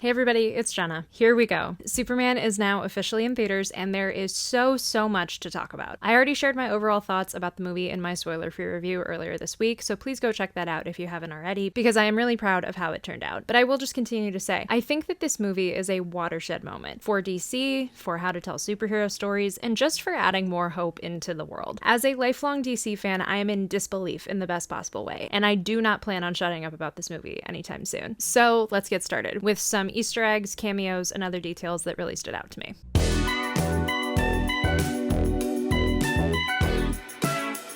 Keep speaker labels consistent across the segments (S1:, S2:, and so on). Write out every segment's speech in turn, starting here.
S1: Hey everybody, it's Jenna. Here we go. Superman is now officially in theaters, and there is so much to talk about. I already shared my overall thoughts about the movie in my spoiler-free review earlier this week, so please go check that out if you haven't already, because I am really proud of how it turned out. But I will just continue to say, I think that this movie is a watershed moment for DC, for how to tell superhero stories, and just for adding more hope into the world. As a lifelong DC fan, I am in disbelief in the best possible way, and I do not plan on shutting up about this movie anytime soon. So let's get started with some Easter eggs, cameos, and other details that really stood out to me.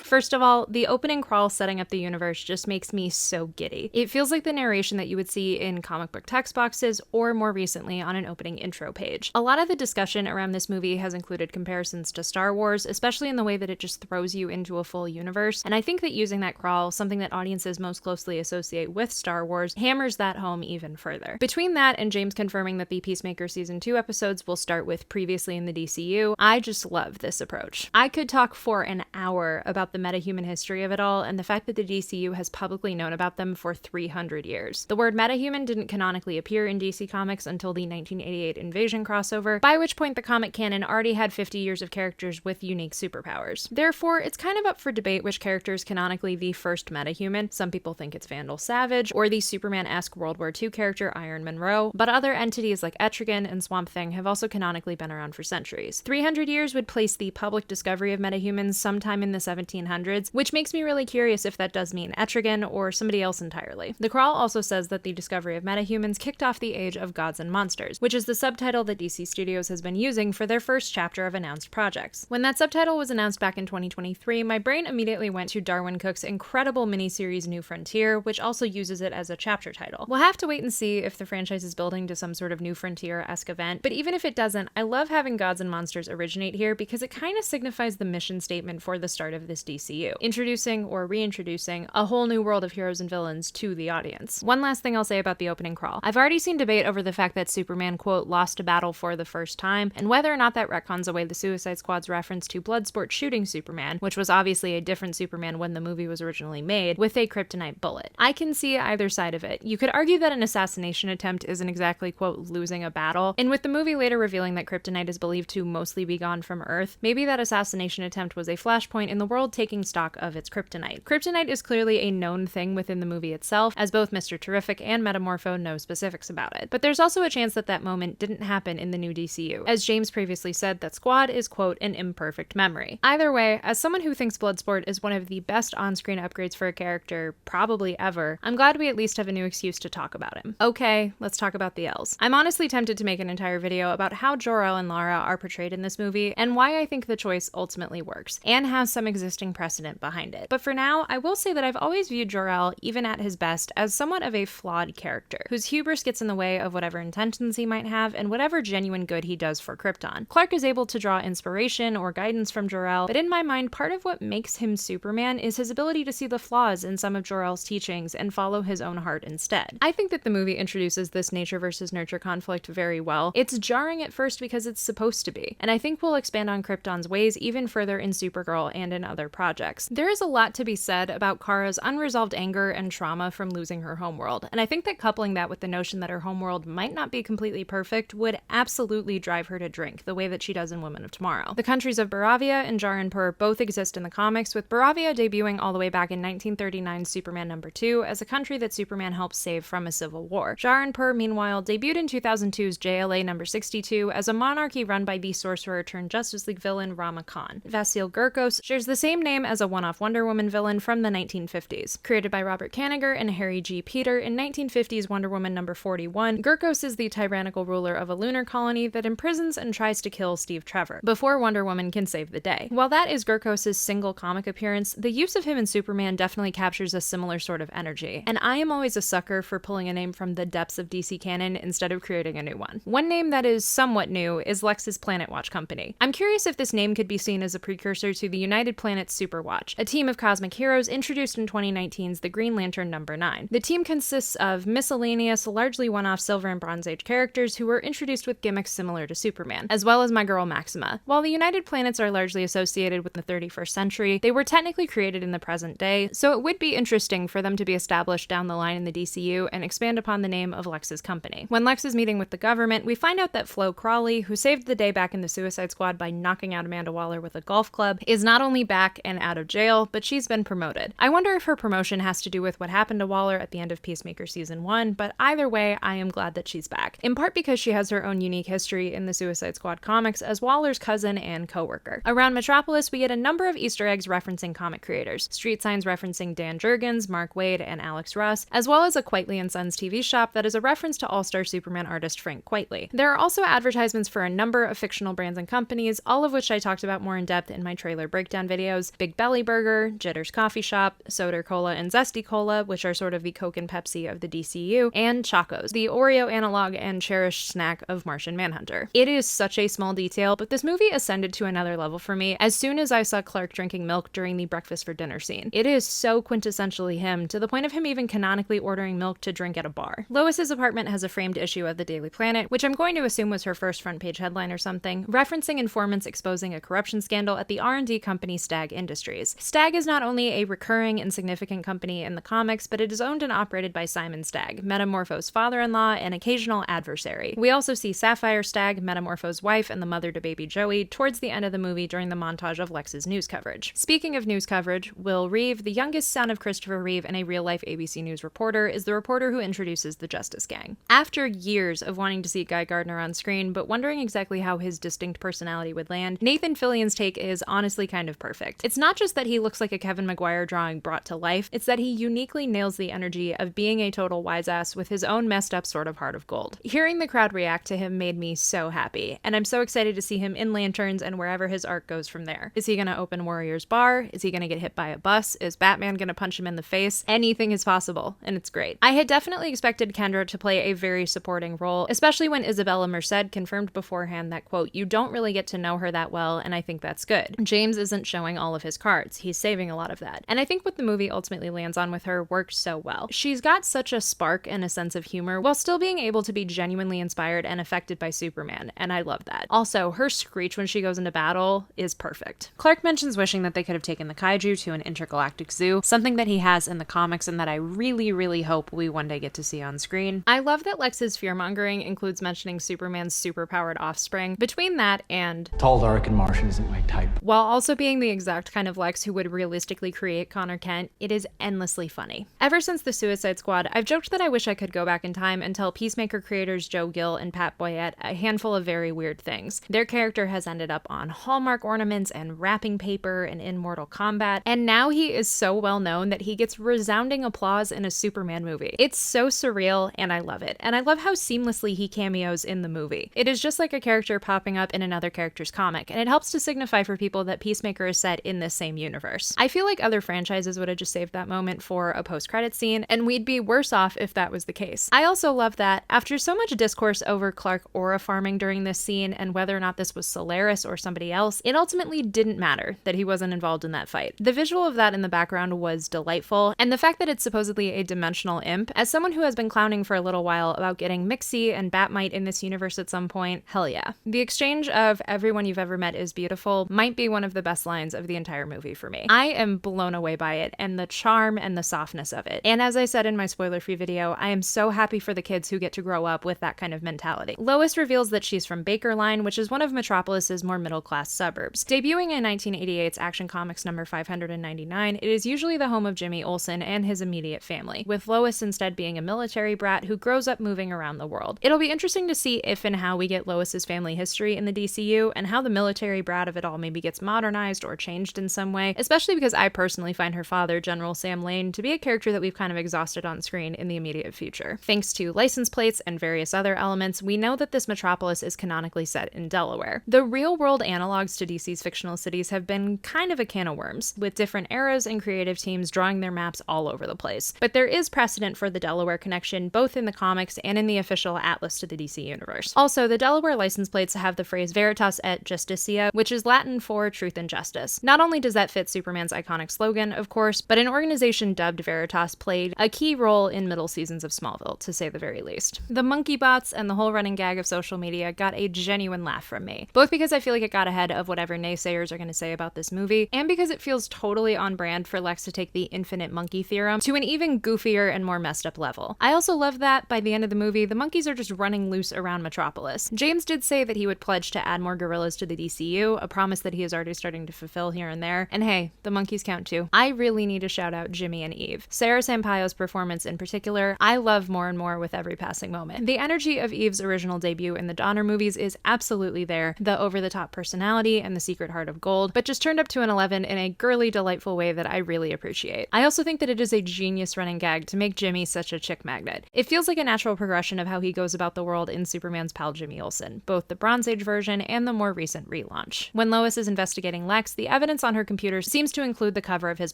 S1: First of all, the opening crawl setting up the universe just makes me so giddy. It feels like the narration that you would see in comic book text boxes or more recently on an opening intro page. A lot of the discussion around this movie has included comparisons to Star Wars, especially in the way that it just throws you into a full universe, and I think that using that crawl, something that audiences most closely associate with Star Wars, hammers that home even further. Between that and James confirming that the Peacemaker Season 2 episodes will start with previously in the DCU, I just love this approach. I could talk for an hour about the metahuman history of it all, and the fact that the DCU has publicly known about them for 300 years. The word metahuman didn't canonically appear in DC Comics until the 1988 Invasion crossover, by which point the comic canon already had 50 years of characters with unique superpowers. Therefore, it's kind of up for debate which character is canonically the first metahuman. Some people think it's Vandal Savage, or the Superman-esque World War II character Iron Monroe, but other entities like Etrigan and Swamp Thing have also canonically been around for centuries. 300 years would place the public discovery of metahumans sometime in the 1700s, which makes me really curious if that does mean Etrigan or somebody else entirely. The crawl also says that the discovery of metahumans kicked off the Age of Gods and Monsters, which is the subtitle that DC Studios has been using for their first chapter of announced projects. When that subtitle was announced back in 2023, my brain immediately went to Darwin Cook's incredible miniseries New Frontier, which also uses it as a chapter title. We'll have to wait and see if the franchise is building to some sort of New Frontier-esque event, but even if it doesn't, I love having Gods and Monsters originate here because it kind of signifies the mission statement for the start of this DCU. Introducing or reintroducing a whole new world of heroes and villains to the audience. One last thing I'll say about the opening crawl. I've already seen debate over the fact that Superman, quote, lost a battle for the first time, and whether or not that retcons away the Suicide Squad's reference to Bloodsport shooting Superman, which was obviously a different Superman when the movie was originally made, with a kryptonite bullet. I can see either side of it. You could argue that an assassination attempt isn't exactly, quote, losing a battle, and with the movie later revealing that kryptonite is believed to mostly be gone from Earth, maybe that assassination attempt was a flashpoint in the world taking stock of its kryptonite. Kryptonite is clearly a known thing within the movie itself, as both Mr. Terrific and Metamorpho know specifics about it. But there's also a chance that that moment didn't happen in the new DCU. As James previously said, that Squad is, quote, an imperfect memory. Either way, as someone who thinks Bloodsport is one of the best on-screen upgrades for a character probably ever, I'm glad we at least have a new excuse to talk about him. Okay, let's talk about the L's. I'm honestly tempted to make an entire video about how Jor-El and Lara are portrayed in this movie, and why I think the choice ultimately works, and has some existing precedent behind it. But for now, I will say that I've always viewed Jor-El, even at his best, as somewhat of a flawed character, whose hubris gets in the way of whatever intentions he might have and whatever genuine good he does for Krypton. Clark is able to draw inspiration or guidance from Jor-El, but in my mind, part of what makes him Superman is his ability to see the flaws in some of Jor-El's teachings and follow his own heart instead. I think that the movie introduces this nature versus nurture conflict very well. It's jarring at first because it's supposed to be, and I think we'll expand on Krypton's ways even further in Supergirl and in other projects. There is a lot to be said about Kara's unresolved anger and trauma from losing her homeworld, and I think that coupling that with the notion that her homeworld might not be completely perfect would absolutely drive her to drink, the way that she does in Women of Tomorrow. The countries of Baravia and Jaranpur both exist in the comics, with Baravia debuting all the way back in 1939's Superman #2 as a country that Superman helps save from a civil war. Jaranpur, meanwhile, debuted in 2002's JLA #62 as a monarchy run by the sorcerer turned Justice League villain Rama Khan. Vasil Gurkos shares the same name as a one-off Wonder Woman villain from the 1950s. Created by Robert Kanigher and Harry G. Peter in 1950's Wonder Woman #41, Gurkos is the tyrannical ruler of a lunar colony that imprisons and tries to kill Steve Trevor, before Wonder Woman can save the day. While that is Gurkos' single comic appearance, the use of him in Superman definitely captures a similar sort of energy, and I am always a sucker for pulling a name from the depths of DC canon instead of creating a new one. One name that is somewhat new is Lex's Planet Watch Company. I'm curious if this name could be seen as a precursor to the United Planets Superwatch, a team of cosmic heroes introduced in 2019's The Green Lantern #9. The team consists of miscellaneous, largely one-off Silver and Bronze Age characters who were introduced with gimmicks similar to Superman, as well as my girl Maxima. While the United Planets are largely associated with the 31st century, they were technically created in the present day, so it would be interesting for them to be established down the line in the DCU and expand upon the name of Lex's company. When Lex is meeting with the government, we find out that Flo Crawley, who saved the day back in the Suicide Squad by knocking out Amanda Waller with a golf club, is not only back and out of jail, but she's been promoted. I wonder if her promotion has to do with what happened to Waller at the end of Peacemaker Season 1, but either way, I am glad that she's back. In part because she has her own unique history in the Suicide Squad comics as Waller's cousin and co-worker. Around Metropolis, we get a number of Easter eggs referencing comic creators, street signs referencing Dan Jurgens, Mark Waid, and Alex Russ, as well as a Quitely & Sons TV shop that is a reference to All-Star Superman artist Frank Quitely. There are also advertisements for a number of fictional brands and companies, all of which I talked about more in depth in my trailer breakdown videos: Big Belly Burger, Jitter's Coffee Shop, Soda Cola and Zesty Cola, which are sort of the Coke and Pepsi of the DCU, and Chocos, the Oreo analog and cherished snack of Martian Manhunter. It is such a small detail, but this movie ascended to another level for me as soon as I saw Clark drinking milk during the breakfast for dinner scene. It is so quintessentially him, to the point of him even canonically ordering milk to drink at a bar. Lois's apartment has a framed issue of the Daily Planet, which I'm going to assume was her first front page headline or something, referencing informants exposing a corruption scandal at the R&D company Stag Industries. Stag is not only a recurring and significant company in the comics, but it is owned and operated by Simon Stagg, Metamorpho's father-in-law and occasional adversary. We also see Sapphire Stagg, Metamorpho's wife and the mother to baby Joey, towards the end of the movie during the montage of Lex's news coverage. Speaking of news coverage, Will Reeve, the youngest son of Christopher Reeve and a real-life ABC News reporter, is the reporter who introduces the Justice Gang. After years of wanting to see Guy Gardner on screen, but wondering exactly how his distinct personality would land, Nathan Fillion's take is honestly kind of perfect. It's not just that he looks like a Kevin Maguire drawing brought to life, it's that he uniquely nails the energy of being a total wise-ass with his own messed up sort of heart of gold. Hearing the crowd react to him made me so happy, and I'm so excited to see him in Lanterns and wherever his arc goes from there. Is he gonna open Warrior's Bar? Is he gonna get hit by a bus? Is Batman gonna punch him in the face? Anything is possible, and it's great. I had definitely expected Kendra to play a very supporting role, especially when Isabella Merced confirmed beforehand that, quote, you don't really get to know her that well, and I think that's good. James isn't showing all of his cards. He's saving a lot of that. And I think what the movie ultimately lands on with her worked so well. She's got such a spark and a sense of humor while still being able to be genuinely inspired and affected by Superman, and I love that. Also, her screech when she goes into battle is perfect. Clark mentions wishing that they could have taken the kaiju to an intergalactic zoo, something that he has in the comics and that I really hope we one day get to see on screen. I love that Lex's fearmongering includes mentioning Superman's superpowered offspring. Between that and
S2: tall, dark, and Martian isn't my type,
S1: while also being the exact kind of Lex who would realistically create Connor Kent, it is endlessly funny. Ever since the Suicide Squad, I've joked that I wish I could go back in time and tell Peacemaker creators Joe Gill and Pat Boyette a handful of very weird things. Their character has ended up on Hallmark ornaments and wrapping paper and in Mortal Kombat, and now he is so well known that he gets resounding applause in a Superman movie. It's so surreal, and I love it. And I love how seamlessly he cameos in the movie. It is just like a character popping up in another character's comic, and it helps to signify for people that Peacemaker is set in this same universe. I feel like other franchises would have just saved that moment for a post-credit scene, and we'd be worse off if that was the case. I also love that, after so much discourse over Clark aura farming during this scene and whether or not this was Solaris or somebody else, it ultimately didn't matter that he wasn't involved in that fight. The visual of that in the background was delightful, and the fact that it's supposedly a dimensional imp, as someone who has been clowning for a little while about getting Mixie and Batmite in this universe at some point, hell yeah. The exchange of everyone you've ever met is beautiful might be one of the best lines of the entire movie for me. I am blown away by it and the charm and the softness of it. And as I said in my spoiler-free video, I am so happy for the kids who get to grow up with that kind of mentality. Lois reveals that she's from Bakerline, which is one of Metropolis's more middle-class suburbs. Debuting in 1988's Action Comics number 599, it is usually the home of Jimmy Olsen and his immediate family, with Lois instead being a military brat who grows up moving around the world. It'll be interesting to see if and how we get Lois's family history in the DCU, and how the military brat of it all maybe gets modernized or changed in some way, especially because I personally find her father, General Sam Lane, to be a character that we've kind of exhausted on screen in the immediate future. Thanks to license plates and various other elements, we know that this metropolis is canonically set in Delaware. The real-world analogs to DC's fictional cities have been kind of a can of worms, with different eras and creative teams drawing their maps all over the place. But there is precedent for the Delaware connection both in the comics and in the official atlas to the DC universe. Also, the Delaware license plates have the phrase Veritas et Justitia, which is Latin for truth and justice. Not only only does that fit Superman's iconic slogan, of course, but an organization dubbed Veritas played a key role in middle seasons of Smallville, to say the very least. The monkey bots and the whole running gag of social media got a genuine laugh from me, both because I feel like it got ahead of whatever naysayers are going to say about this movie, and because it feels totally on brand for Lex to take the infinite monkey theorem to an even goofier and more messed up level. I also love that, by the end of the movie, the monkeys are just running loose around Metropolis. James did say that he would pledge to add more gorillas to the DCU, a promise that he is already starting to fulfill here and there, and hey, the monkeys count too. I really need to shout out Jimmy and Eve. Sarah Sampaio's performance in particular, I love more and more with every passing moment. The energy of Eve's original debut in the Donner movies is absolutely there, the over-the-top personality and the secret heart of gold, but just turned up to an 11 in a girly, delightful way that I really appreciate. I also think that it is a genius running gag to make Jimmy such a chick magnet. It feels like a natural progression of how he goes about the world in Superman's pal Jimmy Olsen, both the Bronze Age version and the more recent relaunch. When Lois is investigating Lex, the evidence on her computer seems to include the cover of his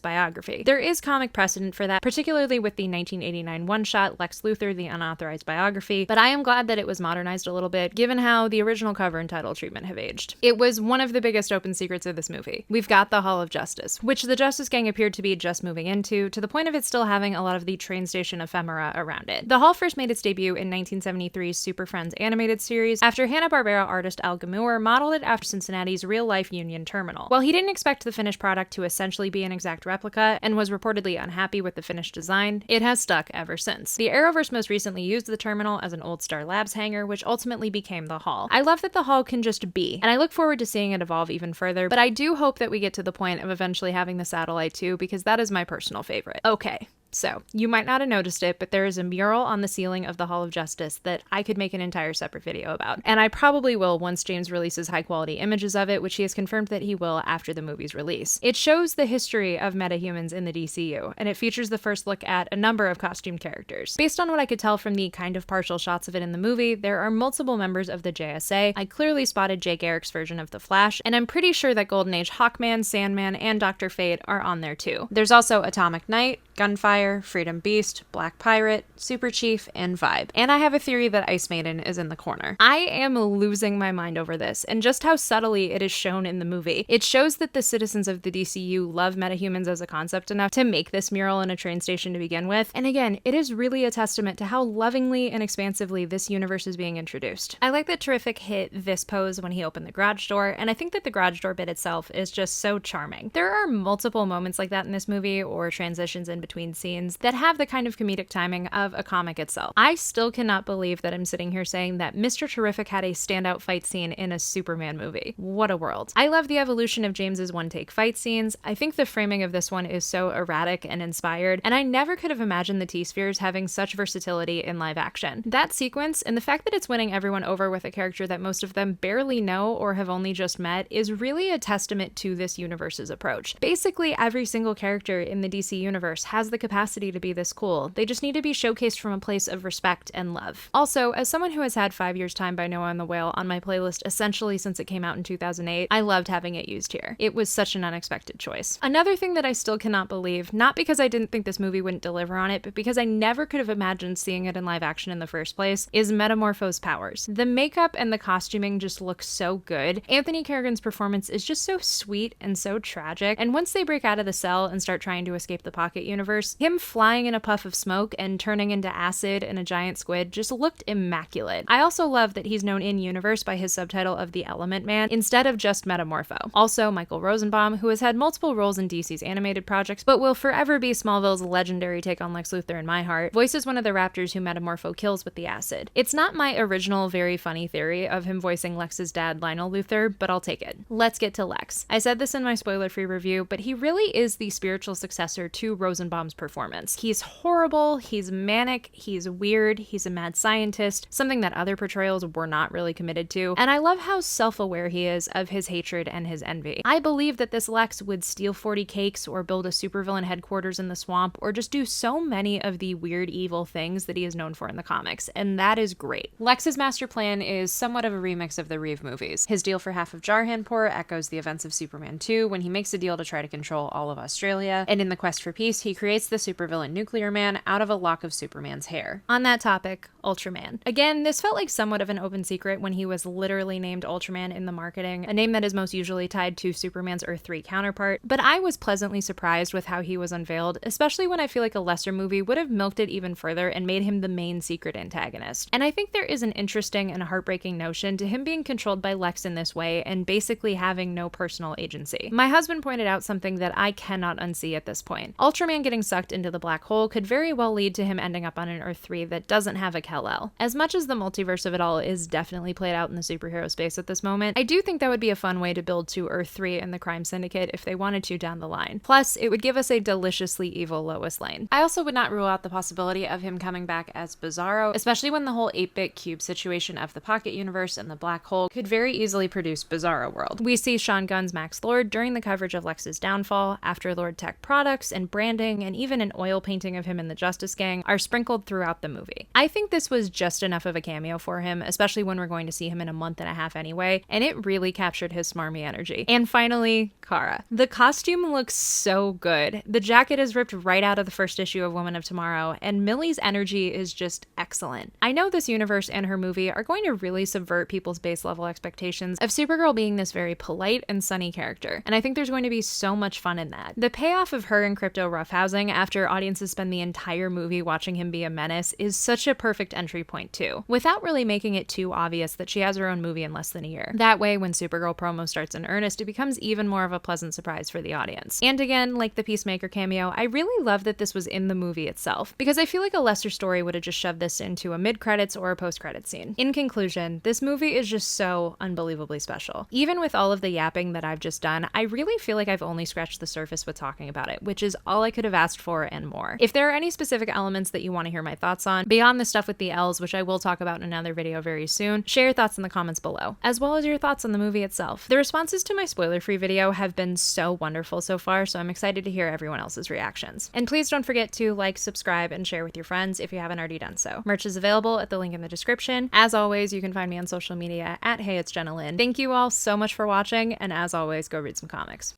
S1: biography. There is comic precedent for that, particularly with the 1989 one-shot Lex Luthor, the unauthorized biography, but I am glad that it was modernized a little bit, given how the original cover and title treatment have aged. It was one of the biggest open secrets of this movie. We've got the Hall of Justice, which the Justice Gang appeared to be just moving into, to the point of it still having a lot of the train station ephemera around it. The Hall first made its debut in 1973's Super Friends animated series, after Hanna-Barbera artist Al Gamur modeled it after Cincinnati's real-life Union Terminal. While he didn't expect the finished product to essentially be an exact replica, and was reportedly unhappy with the finished design, it has stuck ever since. The Arrowverse most recently used the terminal as an old Star Labs hangar, which ultimately became the Hall. I love that the Hall can just be, and I look forward to seeing it evolve even further, but I do hope that we get to the point of eventually having the satellite too, because that is my personal favorite. Okay. So, you might not have noticed it, but there is a mural on the ceiling of the Hall of Justice that I could make an entire separate video about. And I probably will once James releases high-quality images of it, which he has confirmed that he will after the movie's release. It shows the history of metahumans in the DCU, and it features the first look at a number of costumed characters. Based on what I could tell from the kind of partial shots of it in the movie, there are multiple members of the JSA. I clearly spotted Jay Garrick's version of the Flash, and I'm pretty sure that Golden Age Hawkman, Sandman, and Dr. Fate are on there too. There's also Atomic Knight, Gunfire, Freedom Beast, Black Pirate, Super Chief, and Vibe. And I have a theory that Ice Maiden is in the corner. I am losing my mind over this, and just how subtly it is shown in the movie. It shows that the citizens of the DCU love metahumans as a concept enough to make this mural in a train station to begin with, and again, it is really a testament to how lovingly and expansively this universe is being introduced. I like that Terrific hit this pose when he opened the garage door, and I think that the garage door bit itself is just so charming. There are multiple moments like that in this movie, or transitions in between scenes, that have the kind of comedic timing of a comic itself. I still cannot believe that I'm sitting here saying that Mr. Terrific had a standout fight scene in a Superman movie. What a world. I love the evolution of James's one-take fight scenes. I think the framing of this one is so erratic and inspired, and I never could have imagined the T-Spheres having such versatility in live action. That sequence, and the fact that it's winning everyone over with a character that most of them barely know or have only just met, is really a testament to this universe's approach. Basically, every single character in the DC universe has the capacity to be this cool. They just need to be showcased from a place of respect and love. Also, as someone who has had 5 Years Time by Noah and the Whale on my playlist essentially since it came out in 2008, I loved having it used here. It was such an unexpected choice. Another thing that I still cannot believe, not because I didn't think this movie wouldn't deliver on it, but because I never could have imagined seeing it in live action in the first place, is Metamorpho's powers. The makeup and the costuming just look so good. Anthony Carrigan's performance is just so sweet and so tragic, and once they break out of the cell and start trying to escape the Pocket universe, him flying in a puff of smoke and turning into acid and a giant squid just looked immaculate. I also love that he's known in-universe by his subtitle of the Element Man instead of just Metamorpho. Also, Michael Rosenbaum, who has had multiple roles in DC's animated projects, but will forever be Smallville's legendary take on Lex Luthor in my heart, voices one of the raptors who Metamorpho kills with the acid. It's not my original very funny theory of him voicing Lex's dad, Lionel Luthor, but I'll take it. Let's get to Lex. I said this in my spoiler-free review, but he really is the spiritual successor to Rosenbaum's performance. He's horrible, he's manic, he's weird, he's a mad scientist, something that other portrayals were not really committed to, and I love how self-aware he is of his hatred and his envy. I believe that this Lex would steal 40 cakes or build a supervillain headquarters in the swamp or just do so many of the weird evil things that he is known for in the comics, and that is great. Lex's master plan is somewhat of a remix of the Reeve movies. His deal for half of Jarhanpur echoes the events of Superman 2 when he makes a deal to try to control all of Australia, and in the quest for peace, he creates creates the supervillain Nuclear Man out of a lock of Superman's hair. On that topic, Ultraman. Again, this felt like somewhat of an open secret when he was literally named Ultraman in the marketing, a name that is most usually tied to Superman's Earth 3 counterpart, but I was pleasantly surprised with how he was unveiled, especially when I feel like a lesser movie would have milked it even further and made him the main secret antagonist. And I think there is an interesting and heartbreaking notion to him being controlled by Lex in this way and basically having no personal agency. My husband pointed out something that I cannot unsee at this point. Ultraman getting sucked into the black hole could very well lead to him ending up on an Earth 3 that doesn't have a Kal-El. As much as the multiverse of it all is definitely played out in the superhero space at this moment, I do think that would be a fun way to build to Earth 3 and the Crime Syndicate if they wanted to down the line. Plus, it would give us a deliciously evil Lois Lane. I also would not rule out the possibility of him coming back as Bizarro, especially when the whole 8-bit cube situation of the Pocket Universe and the black hole could very easily produce Bizarro World. We see Sean Gunn's Max Lord during the coverage of Lex's downfall, after Lord Tech products and branding, and even an oil painting of him in the Justice Gang are sprinkled throughout the movie. I think this was just enough of a cameo for him, especially when we're going to see him in a month and a half anyway, and it really captured his smarmy energy. And finally, Kara. The costume looks so good. The jacket is ripped right out of the first issue of Woman of Tomorrow, and Millie's energy is just excellent. I know this universe and her movie are going to really subvert people's base level expectations of Supergirl being this very polite and sunny character, and I think there's going to be so much fun in that. The payoff of her and Crypto roughhousing after audiences spend the entire movie watching him be a menace is such a perfect entry point too, without really making it too obvious that she has her own movie in less than a year. That way, when Supergirl promo starts in earnest, it becomes even more of a pleasant surprise for the audience. And again, like the Peacemaker cameo, I really love that this was in the movie itself, because I feel like a lesser story would have just shoved this into a mid-credits or a post-credits scene. In conclusion, this movie is just so unbelievably special. Even with all of the yapping that I've just done, I really feel like I've only scratched the surface with talking about it, which is all I could have asked for and more. If there are any specific elements that you want to hear my thoughts on, beyond the stuff with the L's, which I will talk about in another video very soon, share your thoughts in the comments below, as well as your thoughts on the movie itself. The responses to my spoiler-free video have been so wonderful so far, so I'm excited to hear everyone else's reactions. And please don't forget to like, subscribe, and share with your friends if you haven't already done so. Merch is available at the link in the description. As always, you can find me on social media at Hey It's Jenna Lynn. Thank you all so much for watching, and as always, go read some comics.